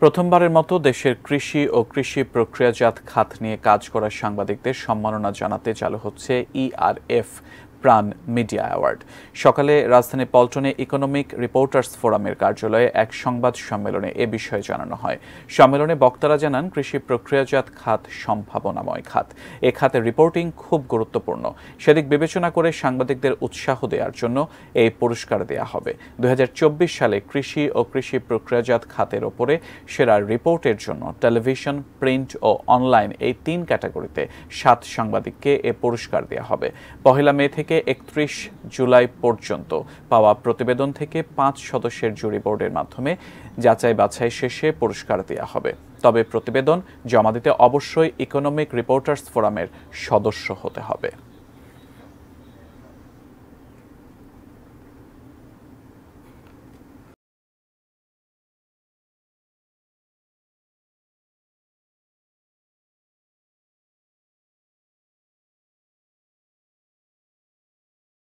প্রথমবারের মতো দেশের কৃষি ও কৃষি প্রক্রিয়াজাত খাত নিয়ে কাজ করা সাংবাদিকদের সম্মাননা জানাতে চালু হচ্ছে ইআরএফ প্রাণ মিডিয়া অ্যাওয়ার্ড। সকালে রাজধানী পল্টনে ইকোনমিক রিপোর্টার্স ফোরামের কার্যালয়ে এক সংবাদ সম্মেলনে এ বিষয়ে জানানো হয়। সম্মেলনে বক্তারা জানান, কৃষি প্রক্রিয়াজাত খাত সম্ভাবনাময় খাত। এ খাতে রিপোর্টিং খুব গুরুত্বপূর্ণ। সেদিক বিবেচনা করে সাংবাদিকদের উৎসাহ দেওয়ার জন্য এই পুরস্কার দেওয়া হবে। 2024 সালে কৃষি ও কৃষি প্রক্রিয়াজাত খাতের ওপরে সেরা রিপোর্টের জন্য টেলিভিশন, প্রিন্ট ও অনলাইন এই 3 ক্যাটাগরিতে 7 সাংবাদিককে এ পুরস্কার দেওয়া হবে। 1 মে থেকে 31 জুলাই পর্যন্ত পাওয়া প্রতিবেদন থেকে 5 সদস্যের জুরি বোর্ডের মাধ্যমে যাচাই বাছাই শেষে পুরস্কার দেওয়া হবে। তবে প্রতিবেদন জমা দিতে অবশ্যই ইকোনমিক রিপোর্টার্স ফোরামের সদস্য হতে হবে।